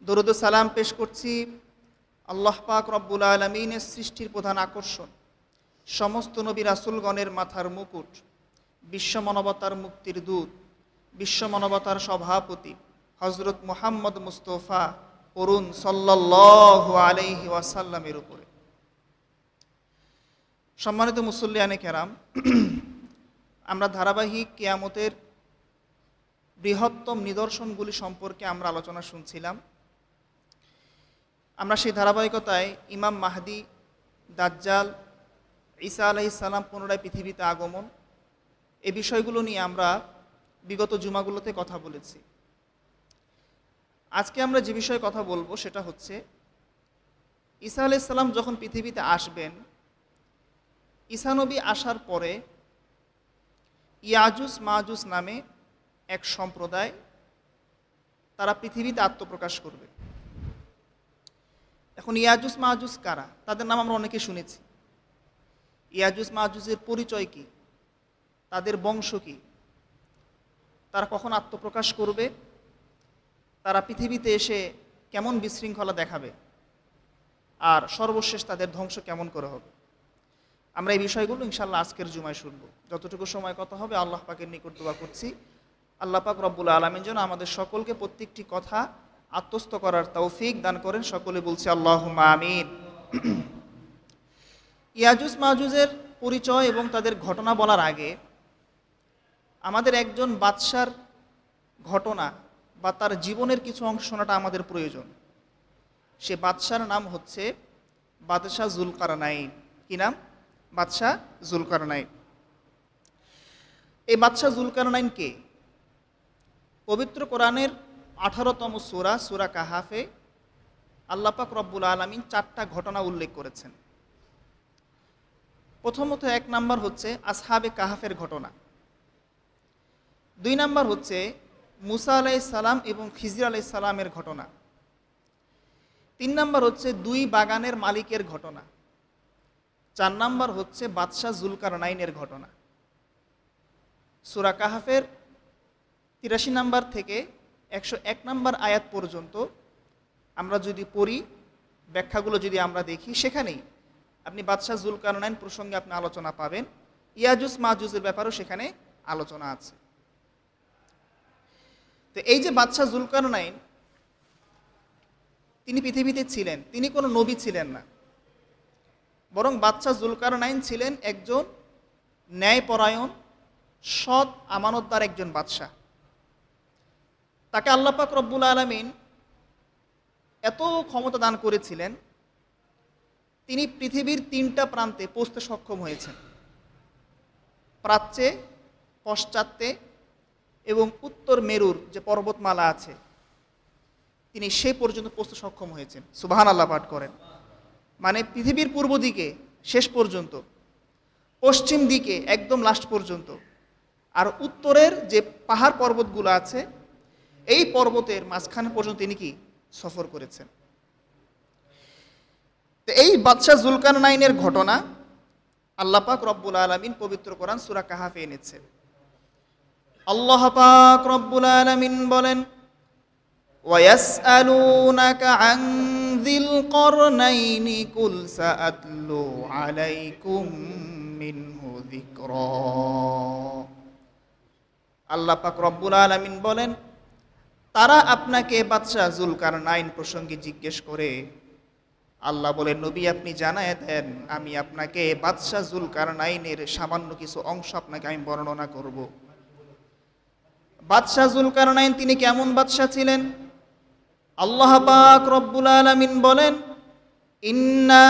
দরুদ ও সালাম পেশ করছি আল্লাহ পাক রব্বুল আলামিনের সৃষ্টির প্রধান আকর্ষণ, সমস্ত নবী রাসূলগণের মাথার মুকুট, বিশ্ব মানবতার মুক্তির দূত, বিশ্ব মানবতার সভাপতি হযরত মুহাম্মদ মুস্তাফা করুন সাল্লাল্লাহু আলাইহি ওয়াসাল্লামের উপরে। সম্মানিত মুসল্লিয়ানে কেরাম, আমরা ধারাবাহিক কিয়ামতের বৃহত্তম নিদর্শনগুলি সম্পর্কে আমরা আলোচনা শুনছিলাম। আমরা সেই ধারাবাহিকতায় ইমাম মাহদি, দাজ্জাল, ঈসা আলাইহিস সালাম পুনরায় পৃথিবীতে আগমন, এই বিষয়গুলো নিয়ে আমরা বিগত জুমাগুলোতে কথা বলেছি। আজকে আমরা যে বিষয়ে কথা বলবো সেটা হচ্ছে ঈসা আলাইহিস সালাম যখন পৃথিবীতে আসবেন, ঈসা নবী আসার পরে ইয়াজুজ মাজুজ নামে এক সম্প্রদায় তারা পৃথিবীতে আত্মপ্রকাশ করবে। এখন ইয়াজুজ মাজুজ কারা? তাদের নাম আমরা অনেকে শুনেছি। ইয়াজুজ মাজুজের পরিচয় কি, তাদের বংশ কি, তারা কখন আত্মপ্রকাশ করবে, তারা পৃথিবীতে এসে কেমন বিশৃঙ্খলা দেখাবে, আর সর্বশেষ তাদের ধ্বংস কেমন করে হবে, আমরা এই বিষয়গুলো ইনশাআল্লাহ আজকের জুমায় শুনব। যতটুকু সময় কথা হবে আল্লাহ পাকের নিকট দোয়া করছি আল্লাহ পাক রব্বুল আলামিন যেন আমাদের সকলকে প্রত্যেকটি কথা আত্মস্থ করার তৌফিক দান করেন। সকলে বলছি আল্লাহুম্মা আমিন। ইয়াজুজ মাজুজের পরিচয় এবং তাদের ঘটনা বলার আগে আমাদের একজন বাদশার ঘটনা বা তার জীবনের কিছু অংশ শোনাটা আমাদের প্রয়োজন। সে বাদশার নাম হচ্ছে বাদশাহ জুলকারনাইন। কি নাম? বাদশাহ জুলকারনাইন। এই বাদশাহ জুলকারনাইন কে? পবিত্র কোরআনের 18তম সূরা সূরা কাহাফে আল্লাহ পাক রব্বুল আলামিন 4টা ঘটনা উল্লেখ করেছেন। প্রথমত 1 নাম্বার হচ্ছে আসহাবে কাহাফের ঘটনা, 2 নাম্বার হচ্ছে মুসা আলাইহিস সালাম এবং খিজির আলাইহিস সালামের ঘটনা, 3 নাম্বার হচ্ছে 2 বাগানের মালিকের ঘটনা, 4 নাম্বার হচ্ছে বাদশাহ জুলকারনাইনের ঘটনা। সূরা কাহাফের 83 নাম্বার থেকে 101 নাম্বার আয়াত পর্যন্ত আমরা যদি পড়ি, ব্যাখ্যাগুলো যদি আমরা দেখি, সেখানেই আপনি বাদশাহ জুলকারনাইন প্রসঙ্গে আপনি আলোচনা পাবেন। ইয়াজুজ মাজুজের ব্যাপারেও সেখানে আলোচনা আছে। তো এই যে বাদশাহ জুলকারনাইন, তিনি পৃথিবীতে ছিলেন, তিনি কোনো নবী ছিলেন না, বরং বাদশাহ জুলকারনাইন ছিলেন একজন ন্যায়পরায়ণ, সৎ, আমানতদার একজন বাদশাহ। তাকে আল্লাহ পাক রব্বুল আলামিন এত ক্ষমতা দান করেছিলেন, তিনি পৃথিবীর 3টা প্রান্তে পৌঁছতে সক্ষম হয়েছেন। প্রাচ্যে, পশ্চাত্যে এবং উত্তর মেরুর যে পর্বতমালা আছে, তিনি সেই পর্যন্ত পৌঁছতে সক্ষম হয়েছেন। সুবহানাল্লাহ পাঠ করেন। মানে পৃথিবীর পূর্ব দিকে শেষ পর্যন্ত, পশ্চিম দিকে একদম লাস্ট পর্যন্ত, আর উত্তরের যে পাহাড় পর্বতগুলো আছে এই পর্বতের মাঝখানে পর্যন্ত তিনি কি সফর করেছেন। তো এই বাদশাহ জুলকারনাইনের ঘটনা আল্লাহ পাক রব্বুল আলামিন পবিত্র কোরআন সূরা কাহাফে এনেছেন। আল্লাহ পাক রব্বুল আলামিন বলেন, ওয়ায়াসআলুনাকা আন যিল করনাইনি কুল সাআতলু আলাইকুম মিনহু যিকরা। আল্লাহ পাক রব্বুল আলামিন বলেন, তারা আপনাকে বাদশাহ জুলকারনাইন প্রসঙ্গে জিজ্ঞেস করে। আল্লাহ বলেন, নবী আপনি জানায় দেন, আমি আপনাকে বাদশাহ জুলকারনাইনের সামান্য কিছু অংশ আপনাকে আমি বর্ণনা করব। বাদশাহ জুলকারনাইন তিনি কেমন বাদশাহ ছিলেন? আল্লাহ পাক রব্বুল আলামিন বলেন, ইন্না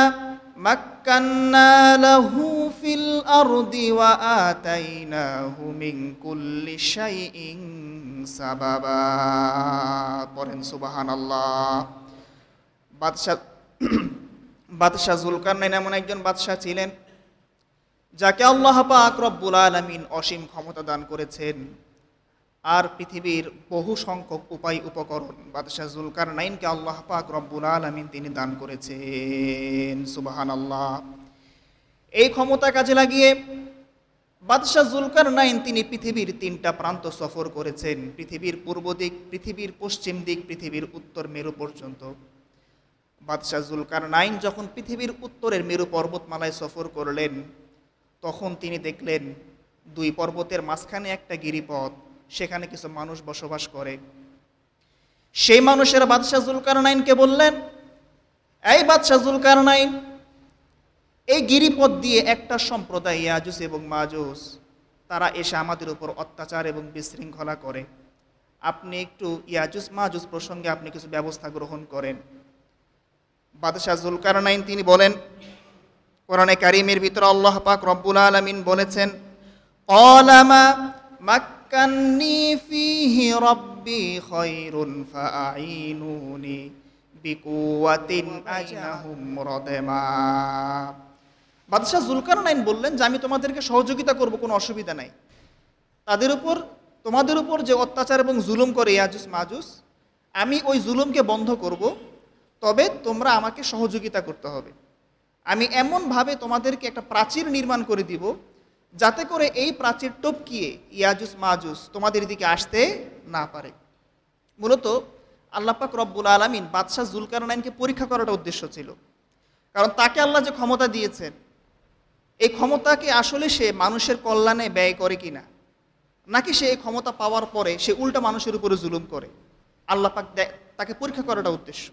মাক্কান্না লাহু ফিল আরদি ওয়া আতাইনাহু মিন কুল্লি শাইইন সাবাবা। পড়েন সুবহানাল্লাহ। বাদশাহ জুলকারনাইন এমন একজন বাদশাহ ছিলেন যাকে আল্লাহ পাক রব্বুল আলামিন অসীম ক্ষমতা দান করেছেন, আর পৃথিবীর বহু সংখ্যক উপায় উপকরণ বাদশাহ জুলকারনাইনকে আল্লাহ পাক রব্বুল আলামিন তিনি দান করেছেন। সুবহানাল্লাহ। এই ক্ষমতা কাজে লাগিয়ে বাদশাহ জুলকারনাইন তিনি পৃথিবীর 3টা প্রান্ত সফর করেছেন, পৃথিবীর পূর্ব দিক, পৃথিবীর পশ্চিম দিক, পৃথিবীর উত্তর মেরু পর্যন্ত। বাদশাহ জুলকারনাইন যখন পৃথিবীর উত্তরের মেরু পর্বতমালায় সফর করলেন, তখন তিনি দেখলেন 2 পর্বতের মাঝখানে একটা গিরিপথ, সেখানে কিছু মানুষ বসবাস করে। সেই মানুষের বাদশাহ জুলকারনাইনকে বললেন, এই বাদশাহ জুলকারনাইন, এই গিরিপথ দিয়ে একটা সম্প্রদায় ইয়াজুজ এবং মাজুজ তারা এসে আমাদের উপর অত্যাচার এবং বিশৃঙ্খলা করে, আপনি একটু ইয়াজুজ মাজুজ প্রসঙ্গে আপনি কিছু ব্যবস্থা গ্রহণ করেন। বাদশাহ জুলকারনাইন তিনি বলেন, কোরআনে কারীমের ভিতরে আল্লাহ পাক রব্বুল আলামিন বলেছেন, ক্বালামা মাক্কান্নী ফীহি রাব্বী খায়রুন ফাআইনুনি বিকুওয়াতিন আইনাহুম রাদমা। বাদশাহ জুলকারনাইন বললেন যে আমি তোমাদেরকে সহযোগিতা করব, কোনো অসুবিধা নাই। তাদের উপর, তোমাদের উপর যে অত্যাচার এবং জুলুম করে ইয়াজুজ মাজুজ, আমি ওই জুলুমকে বন্ধ করব, তবে তোমরা আমাকে সহযোগিতা করতে হবে। আমি এমনভাবে তোমাদেরকে একটা প্রাচীর নির্মাণ করে দিব, যাতে করে এই প্রাচীর টপকিয়ে ইয়াজুজ মাজুজ তোমাদের দিকে আসতে না পারে। মূলত আল্লাহ পাক রব্বুল আলামিন বাদশাহ জুলকারনাইনকে পরীক্ষা করাটা উদ্দেশ্য ছিল। কারণ তাকে আল্লাহ যে ক্ষমতা দিয়েছেন, এই ক্ষমতাকে আসলে সে মানুষের কল্যাণে ব্যয় করে কিনা, নাকি সে এই ক্ষমতা পাওয়ার পরে সে উল্টা মানুষের উপরে জুলুম করে, আল্লাহ পাক তাকে পরীক্ষা করাটা উদ্দেশ্য।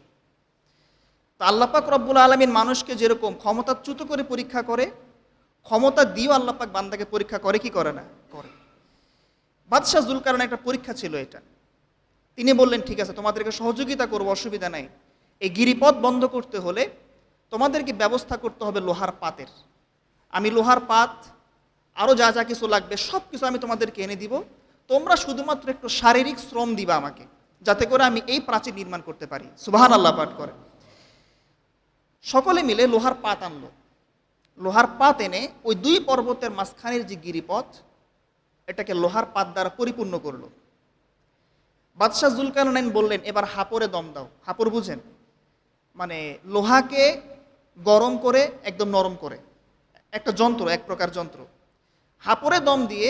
তো আল্লাহ পাক রব্বুল আলামিন মানুষকে যেরকম ক্ষমতাচ্যুত করে পরীক্ষা করে, ক্ষমতা দিয়েও আল্লাহ পাক বান্দাকে পরীক্ষা করে কি করে না? করে। বাদশাহ জুলকারনাইন একটা পরীক্ষা ছিল এটা। তিনি বললেন, ঠিক আছে, তোমাদেরকে সহযোগিতা করবো, অসুবিধা নাই। এই গিরিপথ বন্ধ করতে হলে তোমাদেরকে ব্যবস্থা করতে হবে লোহার পাতের। আমি লোহার পাত, আরও যা যা কিছু লাগবে সব কিছু আমি তোমাদেরকে এনে দিব, তোমরা শুধুমাত্র একটু শারীরিক শ্রম দিবা আমাকে, যাতে করে আমি এই প্রাচীর নির্মাণ করতে পারি। সুবহানাল্লাহ পাঠ করে। সকলে মিলে লোহার পাত আনলো। লোহার পাত এনে ওই 2 পর্বতের মাঝখানের যে গিরিপথ, এটাকে লোহার পাত দ্বারা পরিপূর্ণ করলো। বাদশাহ জুলকারনাইন বললেন, এবার হাপরে দম দাও। হাপর বুঝেন? মানে লোহাকে গরম করে একদম নরম করে, একটা যন্ত্র, এক প্রকার যন্ত্র। হাপরে দম দিয়ে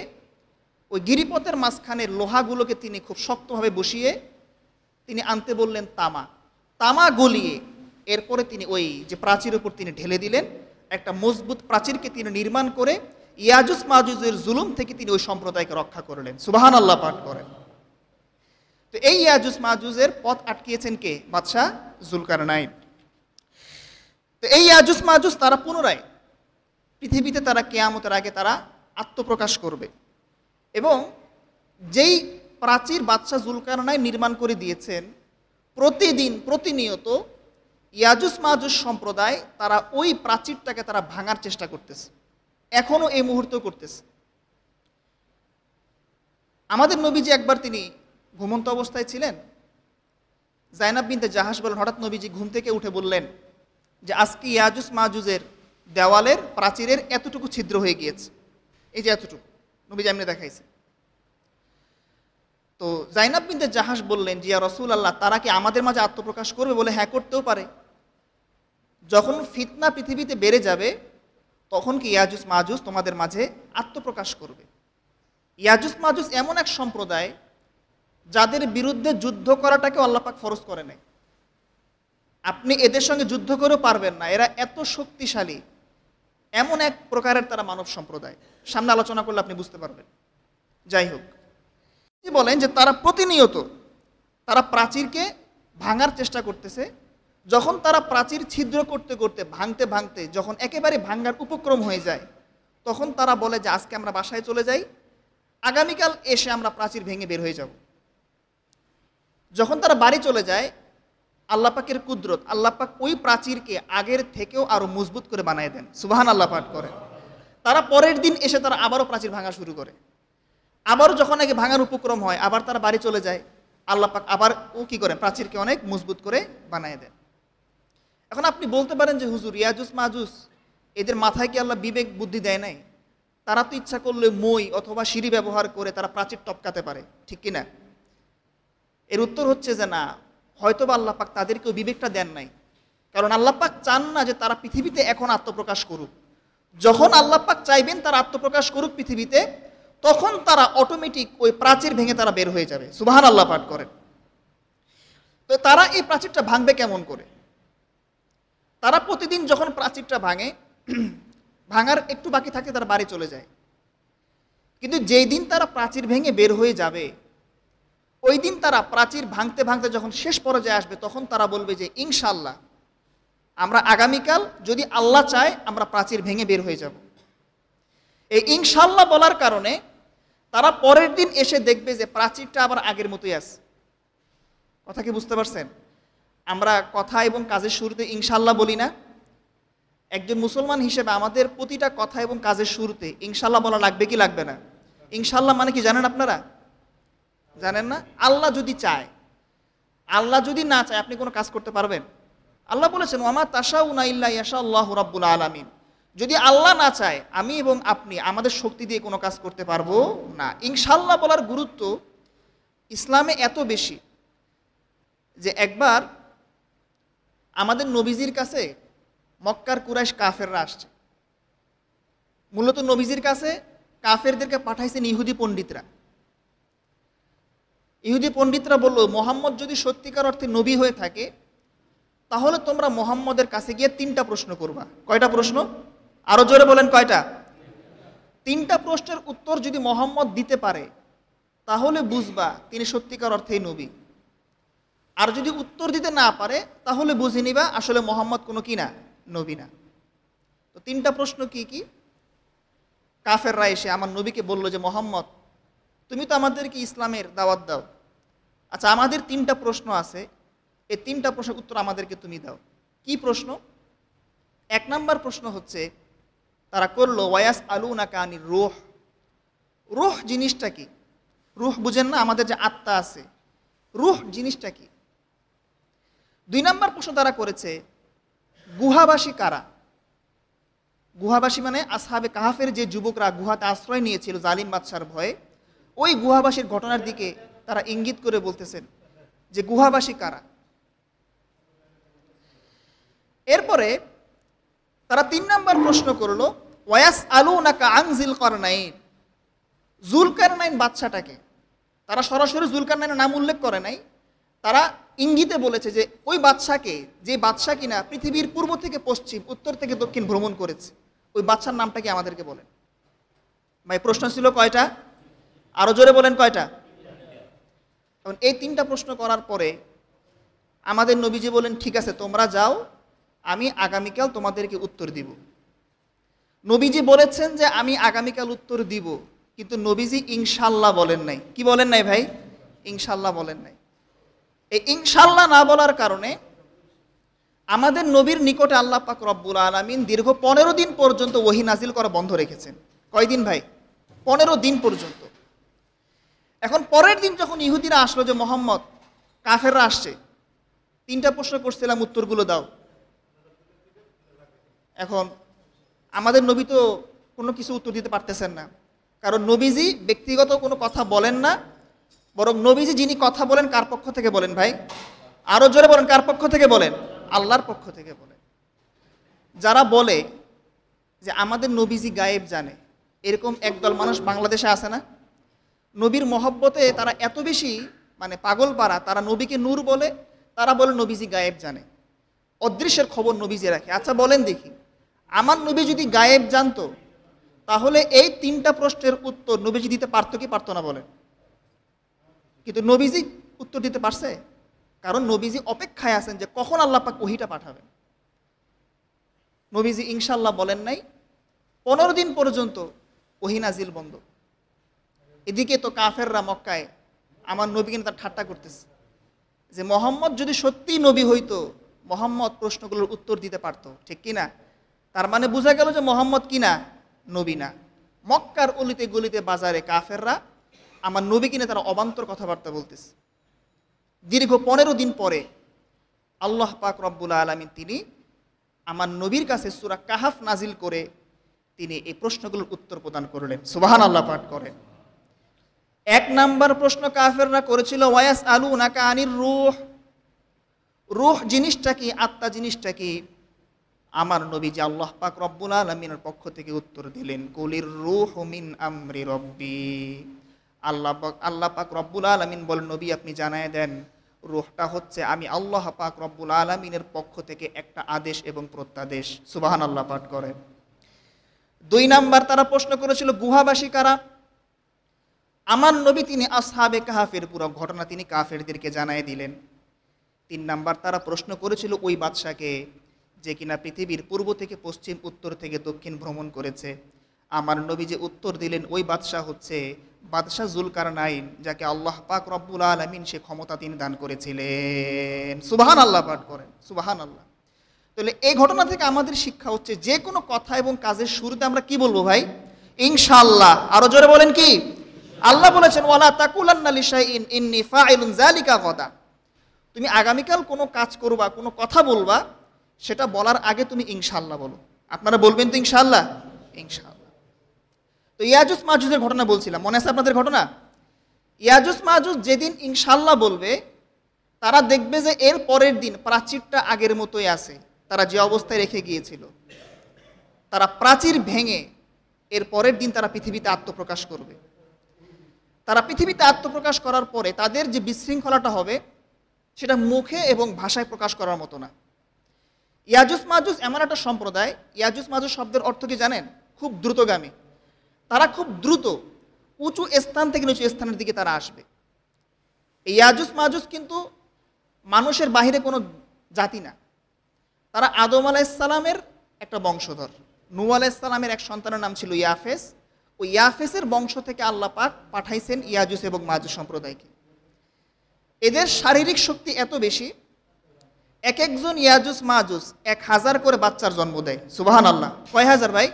ওই গিরিপথের মাঝখানের লোহাগুলোকে তিনি খুব শক্তভাবে বসিয়ে তিনি আনতে বললেন তামা। তামা গলিয়ে এরপরে তিনি ওই যে প্রাচীর উপর তিনি ঢেলে দিলেন, একটা মজবুত প্রাচীরকে তিনি নির্মাণ করে ইয়াজুজ মাজুজের জুলুম থেকে তিনি ওই সম্প্রদায়কে রক্ষা করলেন। সুবহানাল্লাহ পাঠ করেন। তো এই ইয়াজুজ মাজুজের পথ আটকিয়েছেন কে? বাদশাহ জুলকারনাইন। তো এই ইয়াজুজ মাজুজ তারা পুনরায় পৃথিবীতে, তারা কিয়ামতের আগে তারা আত্মপ্রকাশ করবে। এবং যেই প্রাচীর বাদশাহ জুলকারনাইন নির্মাণ করে দিয়েছেন, প্রতিদিন প্রতিনিয়ত ইয়াজুজ মাজুজ সম্প্রদায় তারা ওই প্রাচীরটাকে তারা ভাঙার চেষ্টা করতেছে, এখনো এই মুহূর্তে করতেছে। আমাদের নবীজি একবার তিনি ঘুমন্ত অবস্থায় ছিলেন, জাইনাব বিনতে জাহাশ বলেন, হঠাৎ নবীজি ঘুম থেকে উঠে বললেন যে আজকে ইয়াজুজ মাজুজের দেওয়ালের প্রাচীরের এতটুকু ছিদ্র হয়ে গিয়েছে, এই যে এতটুকু নবীজি এমনি দেখাইছে। তো জাইনাব বিনতে জাহাশ বললেন, যে ইয়া রাসূলুল্লাহ, তারা কি আমাদের মাঝে আত্মপ্রকাশ করবে? বলে হ্যাঁ, করতেও পারে। যখন ফিতনা পৃথিবীতে বেড়ে যাবে, তখন কি ইয়াজুজ মাজুজ তোমাদের মাঝে আত্মপ্রকাশ করবে। ইয়াজুজ মাজুজ এমন এক সম্প্রদায় যাদের বিরুদ্ধে যুদ্ধ করাটাকে আল্লাহ পাক ফরজ করে নাই। আপনি এদের সঙ্গে যুদ্ধ করেও পারবেন না, এরা এত শক্তিশালী, এমন এক প্রকারের তারা মানব সম্প্রদায়। সামনে আলোচনা করলে আপনি বুঝতে পারবেন। যাই হোক, বলেন যে তারা প্রতিনিয়ত তারা প্রাচীরকে ভাঙার চেষ্টা করতেছে। যখন তারা প্রাচীর ছিদ্র করতে করতে ভাঙতে ভাঙতে যখন একেবারে ভাঙার উপক্রম হয়ে যায়, তখন তারা বলে যে আজকে আমরা বাসায় চলে যাই, আগামীকাল এসে আমরা প্রাচীর ভেঙে বের হয়ে যাব। যখন তারা বাড়ি চলে যায়, আল্লাহ পাকের কুদরত, আল্লাহ পাক ওই প্রাচীরকে আগের থেকেও আরো মজবুত করে বানায় দেন। সুবহানাল্লাহ পাঠ করে। তারা পরের দিন এসে তারা আবারও প্রাচীর ভাঙা শুরু করে। আবারও যখন আগে ভাঙার উপক্রম হয়, আবার তারা বাড়ি চলে যায়, আল্লাহ পাক আবার ও কি করেন, প্রাচীরকে অনেক মজবুত করে বানায় দেন। এখন আপনি বলতে পারেন যে হুজুর, ইয়াজুজ মাজুজ এদের মাথায় কি আল্লাহ বিবেক বুদ্ধি দেয় নাই? তারা তো ইচ্ছা করলে মই অথবা সিঁড়ি ব্যবহার করে তারা প্রাচীর টপকাতে পারে, ঠিক কিনা? এর উত্তর হচ্ছে যে না, হয়তোবা আল্লাহ পাক তাদেরকেও বিবেকটা দেন নাই। কারণ আল্লাহ পাক চান না যে তারা পৃথিবীতে এখন আত্মপ্রকাশ করুক। যখন আল্লাহ পাক চাইবেন তারা আত্মপ্রকাশ করুক পৃথিবীতে, তখন তারা অটোমেটিক ওই প্রাচীর ভেঙে তারা বের হয়ে যাবে। সুবহানাল্লাহ পাঠ করেন। তো তারা এই প্রাচীরটা ভাঙবে কেমন করে? তারা প্রতিদিন যখন প্রাচীরটা ভাঙে, ভাঙার একটু বাকি থাকে তারা বাড়ি চলে যায়। কিন্তু যেই দিন তারা প্রাচীর ভেঙে বের হয়ে যাবে, ওই দিন তারা প্রাচীর ভাঙতে ভাঙতে যখন শেষ পর্যায়ে আসবে, তখন তারা বলবে যে ইনশাআল্লাহ আমরা আগামীকাল যদি আল্লাহ চায় আমরা প্রাচীর ভেঙে বের হয়ে যাব। এই ইনশাআল্লাহ বলার কারণে তারা পরের দিন এসে দেখবে যে প্রাচীরটা আবার আগের মতোই আছে। কথা কি বুঝতে পারছেন? আমরা কথা এবং কাজের শুরুতে ইনশাআল্লাহ বলি না? একজন মুসলমান হিসেবে আমাদের প্রতিটা কথা এবং কাজের শুরুতে ইনশাআল্লাহ বলা লাগবে কি লাগবে না? ইনশাআল্লাহ মানে কি জানেন আপনারা? জানেন না? আল্লাহ যদি চায়, আল্লাহ যদি না চায় আপনি কোনো কাজ করতে পারবেন? আল্লাহ বলেছেন ওয়ামা তাশাউনা ইল্লা ইয়াশাআল্লাহু রাব্বুল আলামিন। যদি আল্লাহ না চায় আমি এবং আপনি আমাদের শক্তি দিয়ে কোনো কাজ করতে পারবো না। ইনশাআল্লাহ বলার গুরুত্ব ইসলামে এত বেশি যে একবার আমাদের নবীজির কাছে মক্কার কুরাইশ কাফেররা আসছে। মূলত নবীজির কাছে কাফেরদেরকে পাঠাইছেন ইহুদি পণ্ডিতরা। ইহুদি পণ্ডিতরা বলল, মোহাম্মদ যদি সত্যিকার অর্থে নবী হয়ে থাকে তাহলে তোমরা মোহাম্মদের কাছে গিয়ে 3টা প্রশ্ন করবা। কয়টা প্রশ্ন? আরো জোরে বলেন কয়টা? 3টা প্রশ্নের উত্তর যদি মোহাম্মদ দিতে পারে তাহলে বুঝবা তিনি সত্যিকার অর্থেই নবী। আর যদি উত্তর দিতে না পারে তাহলে বুঝে নিবা আসলে মোহাম্মদ কোনো কি না, নবী না। তো 3টা প্রশ্ন কি কি? কাফেররা এসে আমার নবীকে বলল যে মোহাম্মদ তুমি তো আমাদেরকে ইসলামের দাওয়াত দাও, আচ্ছা আমাদের 3টা প্রশ্ন আছে, এই 3টা প্রশ্নের উত্তর আমাদেরকে তুমি দাও। কি প্রশ্ন? 1 নম্বর প্রশ্ন হচ্ছে তারা করলো ওয়ায়াস আলুনাকা আনির রূহ। রূহ জিনিসটা কি? রূহ বুঝেন না? আমাদের যে আত্মা আছে, রূহ জিনিসটা কি? 2 নম্বর প্রশ্ন তারা করেছে গুহাবাসী কারা? গুহাবাসী মানে আসহাবে কাহাফের যে যুবকরা গুহাতে আশ্রয় নিয়েছিল জালিম বাদশার ভয়ে, ওই গুহাবাসীর ঘটনার দিকে তারা ইঙ্গিত করে বলতেছেন যে গুহাবাসী কারা। এরপরে তারা 3 নম্বর প্রশ্ন করলো ওয়ায়াস আলুনাকা আন যিলকারনাইন। যুলকারনাইন বাদশাটাকে তারা সরাসরি যুলকারনাইনের নাম উল্লেখ করে নাই, তারা ইঙ্গিতে বলেছে যে ওই বাদশাকে, যে বাদশা কিনা পৃথিবীর পূর্ব থেকে পশ্চিম, উত্তর থেকে দক্ষিণ ভ্রমণ করেছে, ওই বাদশার নামটা কি আমাদেরকে বলেন। ভাই প্রশ্ন ছিল কয়টা? আরো জোরে বলেন কয়টা? এখন এই 3টা প্রশ্ন করার পরে আমাদের নবীজি বলেন ঠিক আছে তোমরা যাও, আমি আগামীকাল তোমাদেরকে উত্তর দিব। নবীজি বলেছেন যে আমি আগামীকাল উত্তর দিব, কিন্তু নবীজি ইনশাআল্লাহ বলেন নাই। কি বলেন নাই ভাই? ইনশাআল্লাহ বলেন নাই। এই ইনশাআল্লাহ না বলার কারণে আমাদের নবীর নিকটে আল্লাহ পাক রব্বুল আলামিন দীর্ঘ 15 দিন পর্যন্ত ওহী নাজিল করা বন্ধ রেখেছেন। কয়দিন ভাই? 15 দিন পর্যন্ত। এখন পরের দিন যখন ইহুদিরা আসলো যে মোহাম্মদ কাফেররা আসছে, 3টা প্রশ্ন করছিলাম উত্তরগুলো দাও। এখন আমাদের নবী তো কোনো কিছু উত্তর দিতে পারতেছেন না, কারণ নবীজি ব্যক্তিগত কোনো কথা বলেন না, বরং নবীজি যিনি কথা বলেন কার পক্ষ থেকে বলেন ভাই? আরো জোরে বলেন কার পক্ষ থেকে বলেন? আল্লাহর পক্ষ থেকে বলেন। যারা বলে যে আমাদের নবীজি গায়েব জানে, এরকম একদল মানুষ বাংলাদেশে আছে না? নবীর মহব্বতে তারা এত বেশি মানে পাগল পারা, তারা নবীকে নূর বলে, তারা বলে নবীজি গায়েব জানে, অদৃশ্যের খবর নবীজি রাখে। আচ্ছা বলেন দেখি, আমার নবী যদি গায়েব জানতো তাহলে এই 3টা প্রশ্নের উত্তর নবীজি দিতে পারতো কি পারতো না বলেন? কিন্তু নবীজি উত্তর দিতে পারছে, কারণ নবীজি অপেক্ষায় আছেন যে কখন আল্লাহ পাক ওহীটা পাঠাবেন। নবীজি ইনশাআল্লাহ বলেন নাই, 15 দিন পর্যন্ত ওহী নাজিল বন্ধ। এদিকে তো কাফেররা মক্কায় আমার নবীকে নিয়ে তার ঠাট্টা করতেছে যে মোহাম্মদ যদি সত্যিই নবী হইতো মোহাম্মদ প্রশ্নগুলোর উত্তর দিতে পারতো, ঠিক কিনা? তার মানে বোঝা গেল যে মোহাম্মদ কিনা, নবী না। মক্কার অলিতে গলিতে বাজারে কাফেররা আমার নবী কিনে তারা অবান্তর কথাবার্তা বলতেছে। দীর্ঘ 15 দিন পরে আল্লাহ পাক রব্বুল আলামিন তিনি আমার নবীর কাছে সূরা কাহাফ নাজিল করে তিনি এই প্রশ্নগুলোর উত্তর প্রদান করলেন। সুবহানাল্লাহ পাঠ করেন। 1 নাম্বার প্রশ্ন কাফেররা করেছিল ওয়ায়াস আলুনাকা আনির রূহ। রূহ জিনিসটা কি? আত্মা জিনিসটা কি? আমার নবীজি আল্লাহ পাক রব্বুল আলামিনের পক্ষ থেকে উত্তর দিলেন, কুলির রূহু মিন আমরি রব্বি। আল্লাহ পাক রব্বুল আলামিন বলেন, নবী আপনি জানায় দেন, রূহটা হচ্ছে আমি আল্লাহ পাক রব্বুল আলামিনের পক্ষ থেকে একটা আদেশ এবং প্রত্যাদেশ। সুবহানাল্লাহ পাঠ করেন। 2 নাম্বার তারা প্রশ্ন করেছিল গুহাবাসী কারা? আমার নবী তিনি আসহাবে কাহাফের পুরো ঘটনা তিনি কাফেরদেরকে জানায় দিলেন। 3 নাম্বার তারা প্রশ্ন করেছিল ওই বাদশাকে যে কিনা পৃথিবীর পূর্ব থেকে পশ্চিম, উত্তর থেকে দক্ষিণ ভ্রমণ করেছে। আমার নবী যে উত্তর দিলেন ওই বাদশা হচ্ছে বাদশাহ জুলকারনাইন, যাকে আল্লাহ পাক রব্বুল আলামিন সে ক্ষমতা তিনি দান করেছিলেন। সুবহানাল্লাহ পাঠ করেন, সুবহানাল্লাহ। তাহলে এই ঘটনা থেকে আমাদের শিক্ষা হচ্ছে যে কোনো কথা এবং কাজের শুরুতে আমরা কি বলবো ভাই? ইনশাআল্লাহ। আরো জোরে বলেন কি? আল্লাহ বলেছেন ওয়ালা তাকুলান্না লিশাইইন ইন্নী ফাইলুন যালিকা গাদা। তুমি আগামীকাল কোনো কাজ করবা, কোনো কথা বলবা, সেটা বলার আগে তুমি ইনশাআল্লাহ বলো। আপনারা বলবেন তো ইনশাআল্লাহ? ইনশাআল্লাহ। তো ইয়াজুজ মাজুজের ঘটনা বলছিলাম, মনে আছে আপনাদের ঘটনা? ইয়াজুজ মাজুজ যেদিন ইনশাআল্লাহ বলবে তারা দেখবে যে এর পরের দিন প্রাচীরটা আগের মতোই আছে, তারা যে অবস্থায় রেখে গিয়েছিল। তারা প্রাচীর ভেঙে এর পরের দিন তারা পৃথিবীতে আত্মপ্রকাশ করবে। তারা পৃথিবীতে আত্মপ্রকাশ করার পরে তাদের যে বিশৃঙ্খলাটা হবে সেটা মুখে এবং ভাষায় প্রকাশ করার মতো না। ইয়াজুজ মাজুজ এমন একটা সম্প্রদায়, ইয়াজুজ মাজুজ শব্দের অর্থ কি জানেন? খুব দ্রুতগামী। তারা খুব দ্রুত উঁচু স্থান থেকে নিচু স্থানের দিকে তারা আসবে। এই ইয়াজুজ মাজুজ কিন্তু মানুষের বাহিরে কোনো জাতি না। তারা আদম আলাইহিস সালামের একটা বংশধর। নূহ আলাইহিস সালামের এক সন্তানের নাম ছিল ইয়াফেস। ওই ইয়াফেসের বংশ থেকে আল্লাহ পাক পাঠাইছেন ইয়াজুজ এবং মাজুজ সম্প্রদায়কে। এদের শারীরিক শক্তি এত বেশি, এক একজন ইয়াজুজ মাজুজ 1000 করে বাচ্চার জন্ম দেয়। সুবহানাল্লাহ। কয় হাজার ভাই?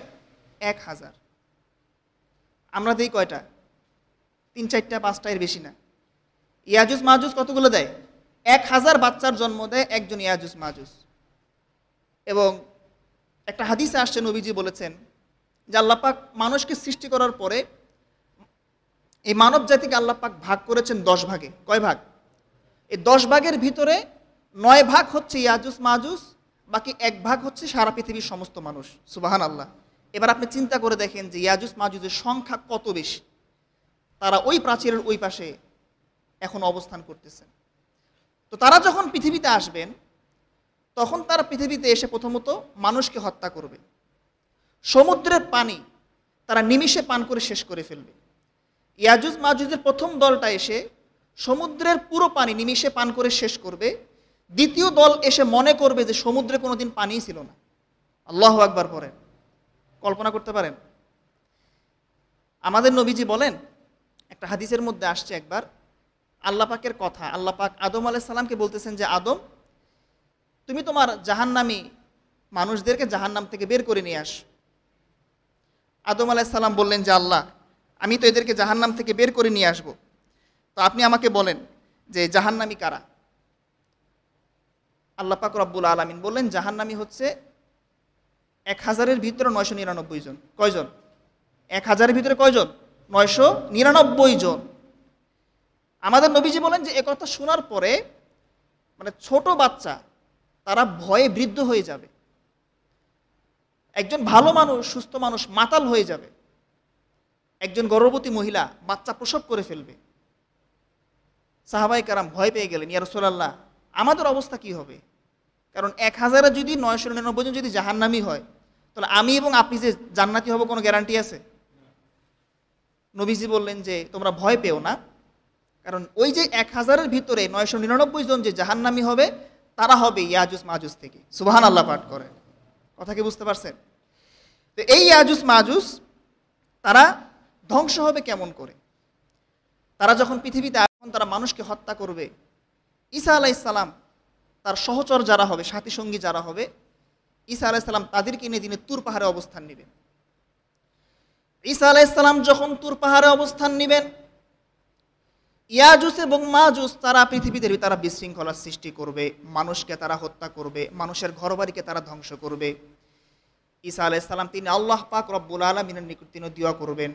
1000। আমরা দেই কয়টা? 3, 4টা, 5টা, এর বেশি না। ইয়াজুজ মাজুজ কতগুলো দেয়? 1000 বাচ্চার জন্ম দেয় একজন ইয়াজুজ মাজুজ। এবং একটা হাদিসে আসছে, নবীজি বলেছেন যে আল্লাহ পাক মানুষকে সৃষ্টি করার পরে এই মানব জাতিকে আল্লাহ পাক ভাগ করেছেন 10 ভাগে। কয় ভাগ? এই 10 ভাগের ভিতরে 9 ভাগ হচ্ছে ইয়াজুজ মাজুজ, বাকি 1 ভাগ হচ্ছে সারা পৃথিবীর সমস্ত মানুষ। সুবহানাল্লাহ। এবার আপনি চিন্তা করে দেখেন যে ইয়াজুজ মাজুজের সংখ্যা কত বেশি। তারা ওই প্রাচীরের ওই পাশে এখন অবস্থান করতেছেন। তো তারা যখন পৃথিবীতে আসবেন তখন তারা পৃথিবীতে এসে প্রথমত মানুষকে হত্যা করবে। সমুদ্রের পানি তারা নিমিষে পান করে শেষ করে ফেলবে। ইয়াজুজ মাজুজের প্রথম দলটা এসে সমুদ্রের পুরো পানি নিমিষে পান করে শেষ করবে। দ্বিতীয় দল এসে মনে করবে যে সমুদ্রে কোনোদিন পানিই ছিল না। আল্লাহু আকবার পড়েন। কল্পনা করতে পারেন? আমাদের নবীজি বলেন, একটা হাদিসের মধ্যে আসছে একবার আল্লাহ পাকের কথা, আল্লাহ পাক আদম আলাইহিস সালামকে বলতেছেন যে আদম, তুমি তোমার জাহান্নামী মানুষদেরকে জাহান্নাম থেকে বের করে নিয়ে আস। আদম আলাইহিস সালাম বললেন যে আল্লাহ, আমি তো এদেরকে জাহান্নাম থেকে বের করে নিয়ে আসব, তো আপনি আমাকে বলেন যে জাহান্নামী কারা? আল্লাহ পাক রব্বুল আলামিন বললেন জাহান্নামী হচ্ছে 1000-এর ভিতরে 999 জন। কয়জন? 1000-এর ভিতরে কয়জন? 999 জন। আমাদের নবীজি বলেন যে একথা শোনার পরে মানে ছোট বাচ্চা তারা ভয়ে বৃদ্ধ হয়ে যাবে। একজন ভালো মানুষ, সুস্থ মানুষ মাতাল হয়ে যাবে। একজন গর্ভবতী মহিলা বাচ্চা প্রসব করে ফেলবে। সাহাবায়ে কেরাম ভয় পেয়ে গেলেন, ইয়া রাসূলুল্লাহ আমাদের অবস্থা কি হবে? কারণ 1000-এ যদি 999 জন যদি জাহান্নামী হয়, তাহলে আমি এবং আপনি যে জান্নাতি হব কোনো গ্যারান্টি আছে? নবীজি বললেন যে তোমরা ভয় পেও না, কারণ ওই যে 1000-এর ভিতরে 999 জন যে জাহান্নামী হবে তারা হবে ইয়াজুজ মাজুজ থেকে। সুবহানাল্লাহ পাঠ করে। কথা কি বুঝতে পারছেন? তো এই ইয়াজুজ মাজুজ তারা ধ্বংস হবে কেমন করে? তারা যখন পৃথিবীতে আসবেন তারা মানুষকে হত্যা করবে। ঈসা আলাইহিস সালাম তার সহচর যারা হবে, সাথী সঙ্গী যারা হবে, ঈসা আলাইহিস সালাম তাদেরকে নিয়ে তিনি তুর পাহাড়ে অবস্থান নেবেন। ঈসা আলাইহিস সালাম যখন তুর পাহাড়ে অবস্থান নেবেন, ইয়াজুজ এবং মাজুজ তারা পৃথিবীতে তারা বিশৃঙ্খলার সৃষ্টি করবে, মানুষকে তারা হত্যা করবে, মানুষের ঘরবাড়িকে তারা ধ্বংস করবে। ঈসা আলাইহিস সালাম তিনি আল্লাহ পাক রব্বুল আলামিনের নিকট তিনি দোয়া করবেন।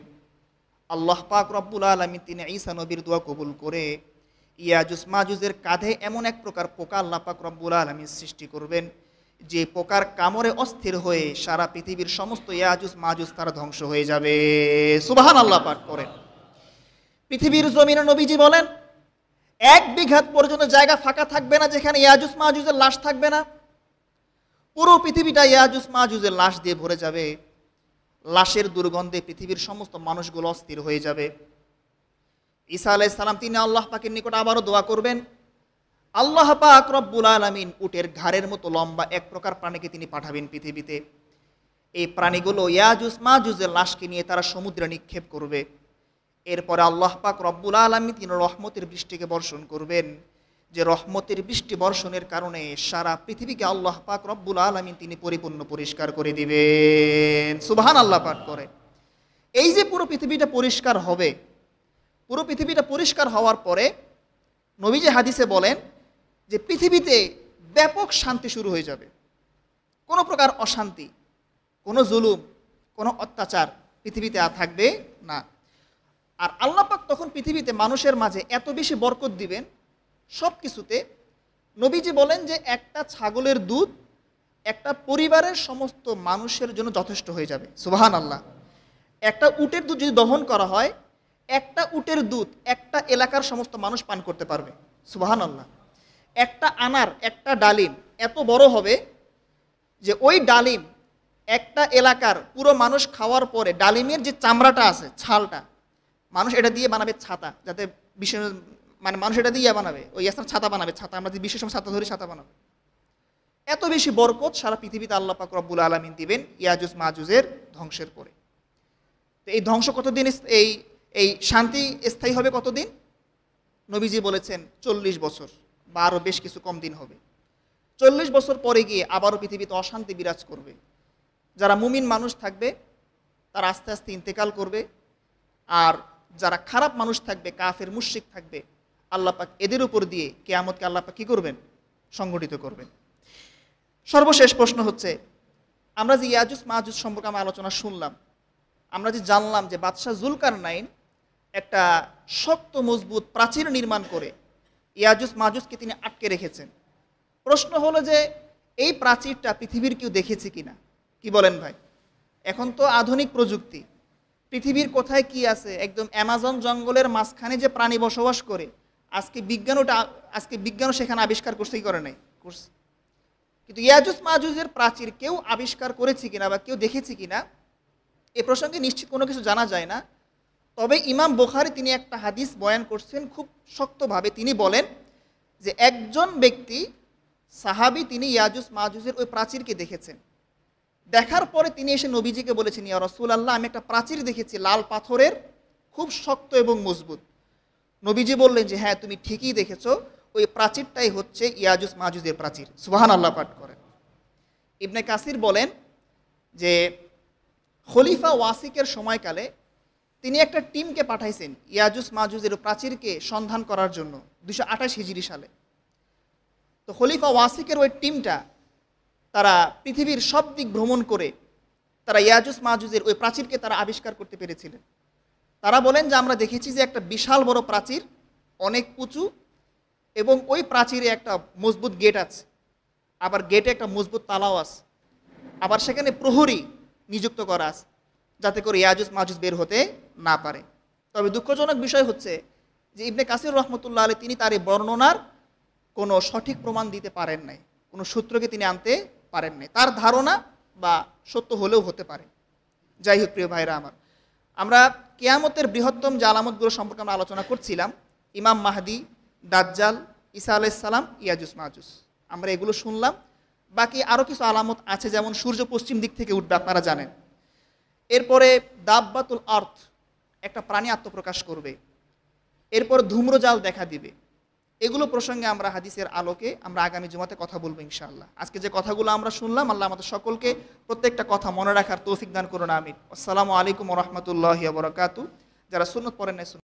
আল্লাহ পাক রব্বুল আলামিন তিনি ঈসা নবীর দোয়া কবুল করে ইয়াজুজ মাজুজের কাঁধে এমন এক প্রকার পোকা আল্লাহ পাক রব্বুল আলামিন সৃষ্টি করবেন, যে পোকার কামড়ে অস্থির হয়ে সারা পৃথিবীর সমস্ত ইয়াজুজ মাজুজ তারা ধ্বংস হয়ে যাবে। সুবহানাল্লাহ পাঠ করেন। পৃথিবীর জমিনে নবীজি বলেন 1 বিঘা পর্যন্ত জায়গা ফাঁকা থাকবে না যেখানে ইয়াজুজ মাজুজের লাশ থাকবে না। পুরো পৃথিবীটা ইয়াজুজ মাজুজের লাশ দিয়ে ভরে যাবে। লাশের দুর্গন্ধে পৃথিবীর সমস্ত মানুষগুলো অস্থির হয়ে যাবে। ঈসা আলাইহিস সালাম তিনি আল্লাহ পাকের নিকট আবারও দোয়া করবেন। আল্লাহ পাক রব্বুল আলামিন উটের ঘাড়ের মতো লম্বা এক প্রকার প্রাণীকে তিনি পাঠাবেন পৃথিবীতে। এই প্রাণীগুলো ইয়াজুজ মাজুজের লাশকে নিয়ে তারা সমুদ্রে নিক্ষেপ করবে। এরপরে আল্লাহ পাক রব্বুল আলামিন তিনি রহমতের বৃষ্টিকে বর্ষণ করবেন, যে রহমতের বৃষ্টি বর্ষণের কারণে সারা পৃথিবীকে আল্লাহ পাক রব্বুল আলামিন তিনি পরিপূর্ণ পরিষ্কার করে দিবেন। সুবহানাল্লাহ পাঠ করে। এই যে পুরো পৃথিবীটা পরিষ্কার হবে, পুরো পৃথিবীটা পরিষ্কার হওয়ার পরে নবীজি হাদিসে বলেন যে পৃথিবীতে ব্যাপক শান্তি শুরু হয়ে যাবে। কোনো প্রকার অশান্তি, কোনো জুলুম, কোনো অত্যাচার পৃথিবীতে আর থাকবে না। আর আল্লাহ পাক তখন পৃথিবীতে মানুষের মাঝে এত বেশি বরকত দিবেন সব কিছুতে, নবীজি বলেন যে একটা ছাগলের দুধ একটা পরিবারের সমস্ত মানুষের জন্য যথেষ্ট হয়ে যাবে। সুবহানাল্লাহ। একটা উটের দুধ যদি দহন করা হয়, একটা উটের দুধ একটা এলাকার সমস্ত মানুষ পান করতে পারবে। সুবহানাল্লাহ। একটা আনার, একটা ডালিম এত বড় হবে যে ওই ডালিম একটা এলাকার পুরো মানুষ খাওয়ার পরে ডালিমের যে চামড়াটা আছে, ছালটা, মানুষ এটা দিয়ে বানাবে ছাতা, যাতে বিশেষ মানে মানুষ এটা দিয়ে বানাবে, ওই ছাতা বানাবে, ছাতা আমরা যে বিশেষ ছাতা ধরি ছাতা বানাবে। এত বেশি বরকত সারা পৃথিবীতে আল্লাহ পাক রব্বুল আলামিন দিবেন ইয়াজুজ মাজুজের ধ্বংসের পরে। তো এই ধ্বংস কতদিন, এই শান্তি স্থায়ী হবে কতদিন? নবীজি বলেছেন 40 বছর বা আরও বেশ কিছু কম দিন হবে। 40 বছর পরে গিয়ে আবারও পৃথিবীতে অশান্তি বিরাজ করবে। যারা মুমিন মানুষ থাকবে তারা আস্তে আস্তে ইন্তেকাল করবে, আর যারা খারাপ মানুষ থাকবে, কাফের মুশরিক থাকবে, আল্লাহ পাক এদের উপর দিয়ে কিয়ামতকে আল্লাহ পাক কী করবেন? সংগঠিত করবেন। সর্বশেষ প্রশ্ন হচ্ছে, আমরা যে ইয়াজুজ মাজুজ সম্পর্কে আমরা আলোচনা শুনলাম, আমরা যে জানলাম যে বাদশাহ জুলকারনাইন একটা শক্ত মজবুত প্রাচীর নির্মাণ করে ইয়াজুজ মাজুজকে তিনি আটকে রেখেছেন। প্রশ্ন হলো যে এই প্রাচীরটা পৃথিবীর কেউ দেখেছে কিনা? কি বলেন ভাই? এখন তো আধুনিক প্রযুক্তি, পৃথিবীর কোথায় কি আছে, একদম অ্যামাজন জঙ্গলের মাঝখানে যে প্রাণী বসবাস করে, আজকে বিজ্ঞানও সেখানে আবিষ্কার করছে, কি করে নাই? করছে। কিন্তু ইয়াজুজ মাজুজের প্রাচীর কেউ আবিষ্কার করেছে কিনা বা কেউ দেখেছে কিনা এ প্রসঙ্গে নিশ্চিত কোনো কিছু জানা যায় না। তবে ইমাম বুখারী তিনি একটা হাদিস বয়ান করছেন খুব শক্তভাবে। তিনি বলেন যে একজন ব্যক্তি সাহাবী তিনি ইয়াজুজ মাজুজের ওই প্রাচীরকে দেখেছেন। দেখার পরে তিনি এসে নবীজিকে বলেছেন, ইয়া রাসূলুল্লাহ, আমি একটা প্রাচীর দেখেছি লাল পাথরের, খুব শক্ত এবং মজবুত। নবীজি বললেন যে হ্যাঁ, তুমি ঠিকই দেখেছো, ওই প্রাচীরটাই হচ্ছে ইয়াজুজ মাজুজের প্রাচীর। সুবহানাল্লাহ পাঠ করেন। ইবনে কাসির বলেন যে খলিফা ওয়াসিকের সময়কালে তিনি একটা টিমকে পাঠাইছেন ইয়াজুজ মাজুজের প্রাচীরকে সন্ধান করার জন্য 228 হিজরি সালে। তো খলিফা ওয়াসিকের ওই টিমটা তারা পৃথিবীর সব দিক ভ্রমণ করে তারা ইয়াজুজ মাজুজের ওই প্রাচীরকে তারা আবিষ্কার করতে পেরেছিলেন। তারা বলেন যে আমরা দেখেছি যে একটা বিশাল বড় প্রাচীর, অনেক উঁচু, এবং ওই প্রাচীরে একটা মজবুত গেট আছে, আবার গেটে একটা মজবুত তালাও আছে, আবার সেখানে প্রহরী নিযুক্ত করা আছে যাতে করে ইয়াজুজ মাজুজ বের হতে না পারে। তবে দুঃখজনক বিষয় হচ্ছে যে ইবনে কাসির রহমতুল্লাহ আলাইহি তিনি তার এই বর্ণনার কোনো সঠিক প্রমাণ দিতে পারেন নাই, কোনো সূত্রকে তিনি আনতে পারেন নাই। তার ধারণা বা সত্য হলেও হতে পারে। যাই হোক প্রিয় ভাইরা আমার, আমরা কিয়ামতের বৃহত্তম যে আলামতগুলো সম্পর্কে আমরা আলোচনা করছিলাম, ইমাম মাহদি, দাজ্জাল, ঈসা আলাইহিস সালাম, ইয়াজুজ মাজুজ, আমরা এগুলো শুনলাম। বাকি আরও কিছু আলামত আছে, যেমন সূর্য পশ্চিম দিক থেকে উঠবে, আপনারা জানেন। এরপরে দাব্বাতুল আর্থ, একটা প্রাণী আত্মপ্রকাশ করবে। এরপর ধূম্রজাল দেখা দিবে। এগুলো প্রসঙ্গে আমরা হাদিসের আলোকে আমরা আগামী জুমাতে কথা বলবো ইনশাআল্লাহ। আজকে যে কথাগুলো আমরা শুনলাম, আল্লাহ আমাদের সকলকে প্রত্যেকটা কথা মনে রাখার তৌফিক দান করুন, আমিন। আসসালামু আলাইকুম ওয়া রাহমাতুল্লাহি ওয়া বারাকাতুহু। যারা সুন্নাত পড়েন নাই